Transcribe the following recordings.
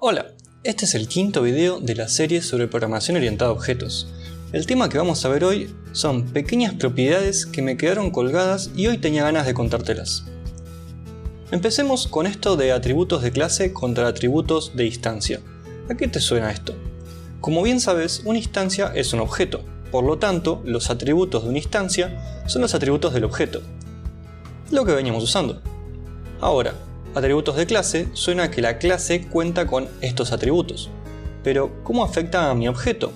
Hola, este es el quinto video de la serie sobre programación orientada a objetos. El tema que vamos a ver hoy son pequeñas propiedades que me quedaron colgadas y hoy tenía ganas de contártelas. Empecemos con esto de atributos de clase contra atributos de instancia. ¿A qué te suena esto? Como bien sabes, una instancia es un objeto, por lo tanto, los atributos de una instancia son los atributos del objeto, lo que veníamos usando. Ahora, atributos de clase suena a que la clase cuenta con estos atributos. Pero, ¿cómo afecta a mi objeto?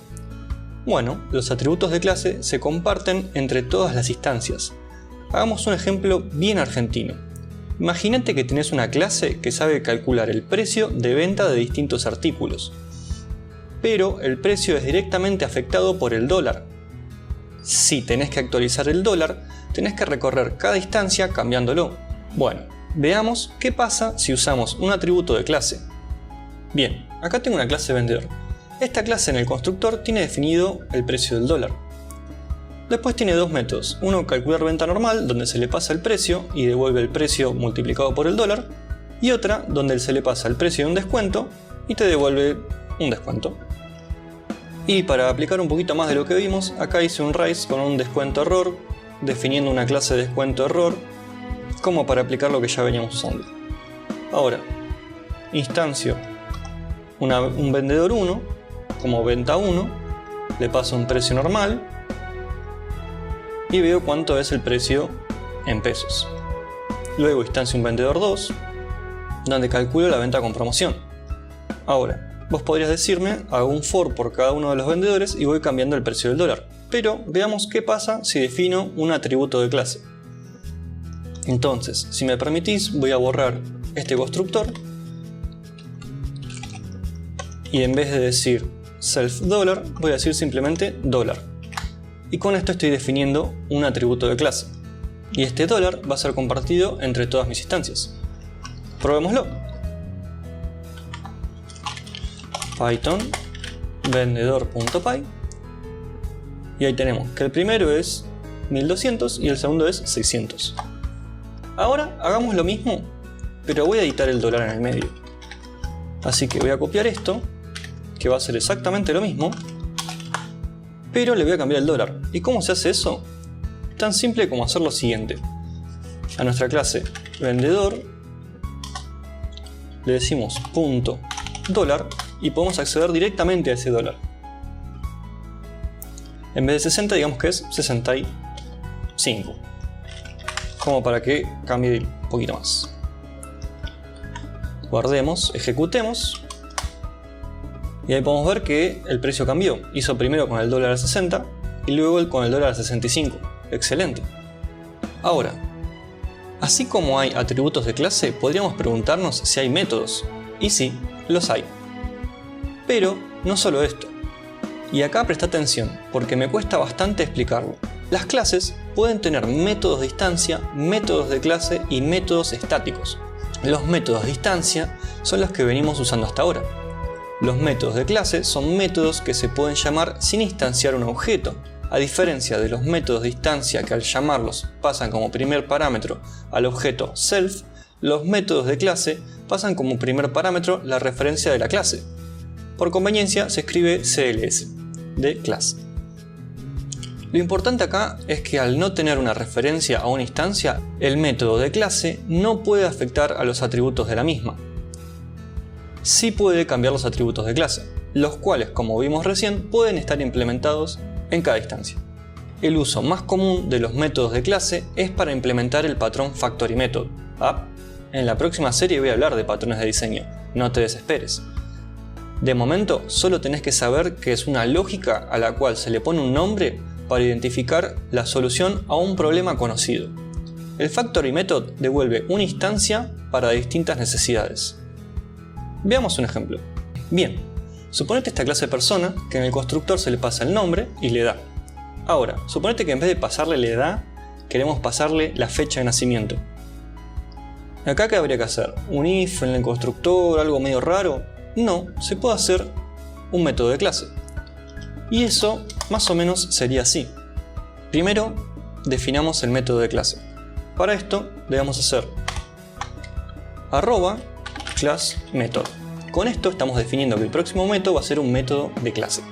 Bueno, los atributos de clase se comparten entre todas las instancias. Hagamos un ejemplo bien argentino. Imagínate que tenés una clase que sabe calcular el precio de venta de distintos artículos. Pero el precio es directamente afectado por el dólar. Si tenés que actualizar el dólar, tenés que recorrer cada instancia cambiándolo. Bueno, veamos qué pasa si usamos un atributo de clase. Bien, acá tengo una clase vendedor. Esta clase en el constructor tiene definido el precio del dólar. Después tiene dos métodos. Uno, calcular venta normal, donde se le pasa el precio y devuelve el precio multiplicado por el dólar. Y otra, donde se le pasa el precio de un descuento y te devuelve un descuento. Y para aplicar un poquito más de lo que vimos, acá hice un raise con un descuento error, definiendo una clase de descuento error, como para aplicar lo que ya veníamos usando. Ahora, instancio un vendedor 1, como venta 1, le paso un precio normal y veo cuánto es el precio en pesos. Luego instancio un vendedor 2, donde calculo la venta con promoción. Ahora, vos podrías decirme, hago un for por cada uno de los vendedores y voy cambiando el precio del dólar. Pero veamos qué pasa si defino un atributo de clase. Entonces, si me permitís, voy a borrar este constructor y en vez de decir self$, voy a decir simplemente $. Y con esto estoy definiendo un atributo de clase. Y este $, va a ser compartido entre todas mis instancias. Probémoslo. Python vendedor.py y ahí tenemos que el primero es 1200 y el segundo es 600. Ahora hagamos lo mismo, pero voy a editar el dólar en el medio. Así que voy a copiar esto, que va a ser exactamente lo mismo, pero le voy a cambiar el dólar. ¿Y cómo se hace eso? Tan simple como hacer lo siguiente. A nuestra clase vendedor le decimos $, y podemos acceder directamente a ese dólar. En vez de 60, digamos que es 65. Como para que cambie un poquito más. Guardemos, ejecutemos. Y ahí podemos ver que el precio cambió. Hizo primero con el dólar a 60 y luego con el dólar a 65. Excelente. Ahora, así como hay atributos de clase, podríamos preguntarnos si hay métodos. Y sí, los hay. Pero no solo esto. Y acá presta atención, porque me cuesta bastante explicarlo. Las clases pueden tener métodos de instancia, métodos de clase y métodos estáticos. Los métodos de instancia son los que venimos usando hasta ahora. Los métodos de clase son métodos que se pueden llamar sin instanciar un objeto. A diferencia de los métodos de instancia que al llamarlos pasan como primer parámetro al objeto self, los métodos de clase pasan como primer parámetro la referencia de la clase. Por conveniencia se escribe CLS, de clase. Lo importante acá es que al no tener una referencia a una instancia, el método de clase no puede afectar a los atributos de la misma. Sí puede cambiar los atributos de clase, los cuales, como vimos recién, pueden estar implementados en cada instancia. El uso más común de los métodos de clase es para implementar el patrón Factory Method. En la próxima serie voy a hablar de patrones de diseño, no te desesperes. De momento, solo tenés que saber que es una lógica a la cual se le pone un nombre para identificar la solución a un problema conocido. El Factory Method devuelve una instancia para distintas necesidades. Veamos un ejemplo. Bien, suponete esta clase persona que en el constructor se le pasa el nombre y la edad. Ahora, suponete que en vez de pasarle la edad, queremos pasarle la fecha de nacimiento. Acá, ¿qué habría que hacer? ¿Un if en el constructor, algo medio raro? No, se puede hacer un método de clase. Y eso más o menos sería así. Primero, definamos el método de clase. Para esto le vamos a hacer @class method. Con esto estamos definiendo que el próximo método va a ser un método de clase.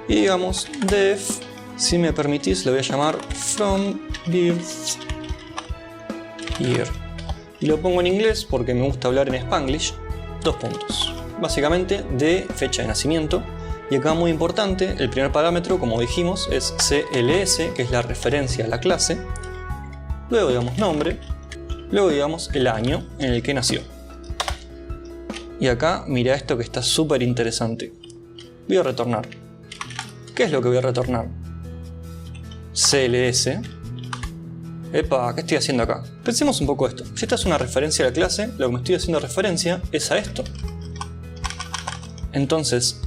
Y digamos def, si me permitís, le voy a llamar from birth year. Y lo pongo en inglés porque me gusta hablar en Spanglish. 2 puntos. Básicamente de fecha de nacimiento. Y acá muy importante, el primer parámetro, como dijimos, es CLS, que es la referencia a la clase. Luego digamos nombre. Luego digamos el año en el que nació. Y acá mira esto que está súper interesante. Voy a retornar. ¿Qué es lo que voy a retornar? CLS. Epa, ¿qué estoy haciendo acá? Pensemos un poco esto. Si esta es una referencia a la clase, lo que me estoy haciendo referencia es a esto. Entonces,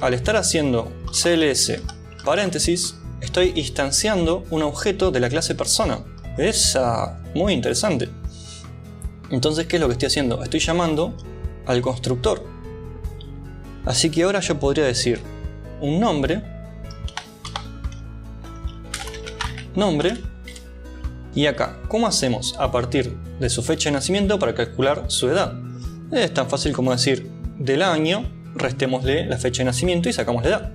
al estar haciendo CLS paréntesis, estoy instanciando un objeto de la clase persona. Esa, muy interesante. Entonces, ¿qué es lo que estoy haciendo? Estoy llamando al constructor. Así que ahora yo podría decir un nombre, y acá, ¿cómo hacemos a partir de su fecha de nacimiento para calcular su edad? Es tan fácil como decir del año, restémosle la fecha de nacimiento y sacamos la edad.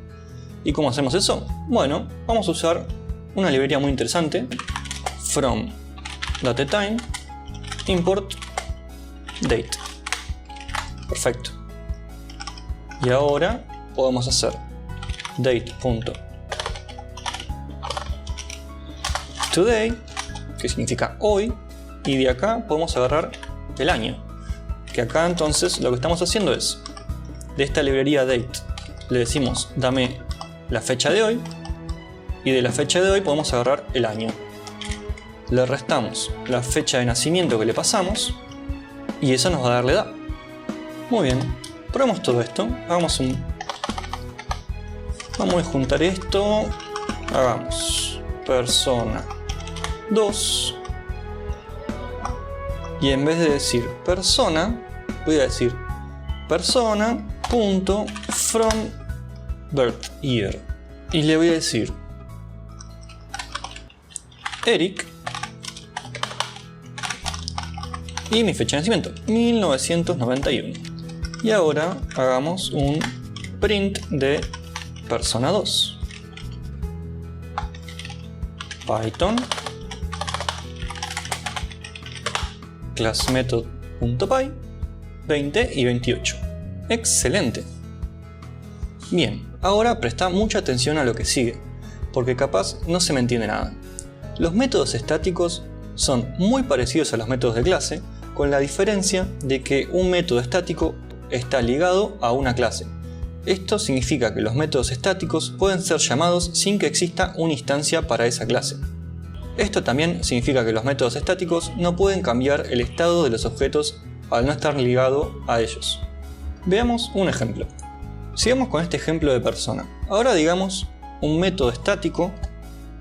¿Y cómo hacemos eso? Bueno, vamos a usar una librería muy interesante, from datetime import date. Perfecto. Y ahora podemos hacer date.today, que significa hoy, y de acá podemos agarrar el año. Que acá entonces lo que estamos haciendo es, de esta librería date, le decimos dame la fecha de hoy, y de la fecha de hoy podemos agarrar el año. Le restamos la fecha de nacimiento que le pasamos, y eso nos va a dar la edad. Muy bien, probemos todo esto. Vamos a juntar esto. Hagamos persona 2. Y en vez de decir persona, voy a decir persona.fromBirthYear. Y le voy a decir Eric. Y mi fecha de nacimiento, 1991. Y ahora hagamos un print de persona 2. Python classMethod.py 20 y 28. Excelente. Bien, ahora presta mucha atención a lo que sigue, porque capaz no se me entiende nada. Los métodos estáticos son muy parecidos a los métodos de clase, con la diferencia de que un método estático está ligado a una clase. Esto significa que los métodos estáticos pueden ser llamados sin que exista una instancia para esa clase. Esto también significa que los métodos estáticos no pueden cambiar el estado de los objetos al no estar ligado a ellos. Veamos un ejemplo. Sigamos con este ejemplo de persona. Ahora digamos un método estático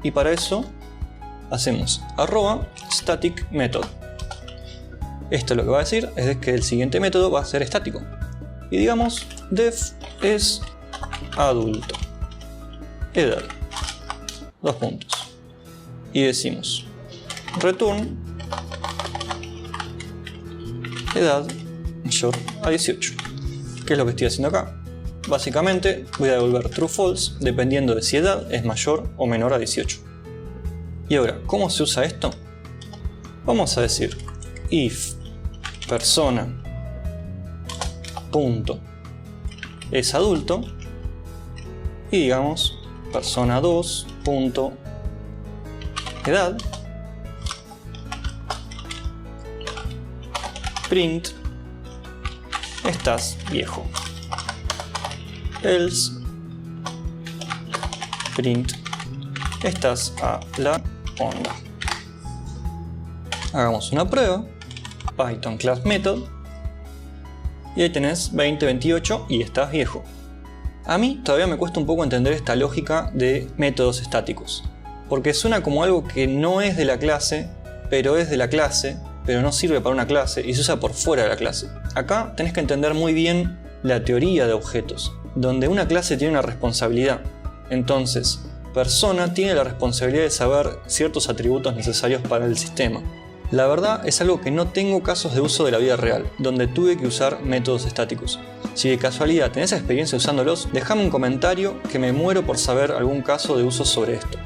y para eso hacemos @staticMethod. Esto lo que va a decir es que el siguiente método va a ser estático. Y digamos def es adulto, edad, 2 puntos. Y decimos return edad mayor a 18. ¿Qué es lo que estoy haciendo acá? Básicamente voy a devolver true false dependiendo de si edad es mayor o menor a 18. Y ahora, ¿cómo se usa esto? Vamos a decir if persona punto es adulto y digamos persona 2 punto edad print estás viejo, else print estás a la onda. Hagamos una prueba, Python class method, y ahí tenés 2028 y estás viejo. A mí todavía me cuesta un poco entender esta lógica de métodos estáticos, porque suena como algo que no es de la clase, pero es de la clase, pero no sirve para una clase y se usa por fuera de la clase. Acá tenés que entender muy bien la teoría de objetos, donde una clase tiene una responsabilidad. Entonces, persona tiene la responsabilidad de saber ciertos atributos necesarios para el sistema. La verdad es algo que no tengo casos de uso de la vida real, donde tuve que usar métodos estáticos. Si de casualidad tenés experiencia usándolos, dejame un comentario que me muero por saber algún caso de uso sobre esto.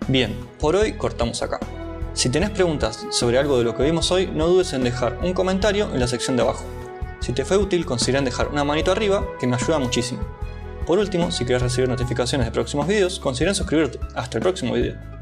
Bien, por hoy cortamos acá. Si tenés preguntas sobre algo de lo que vimos hoy, no dudes en dejar un comentario en la sección de abajo. Si te fue útil, considera dejar una manito arriba, que me ayuda muchísimo. Por último, si querés recibir notificaciones de próximos videos, considera suscribirte. Hasta el próximo video.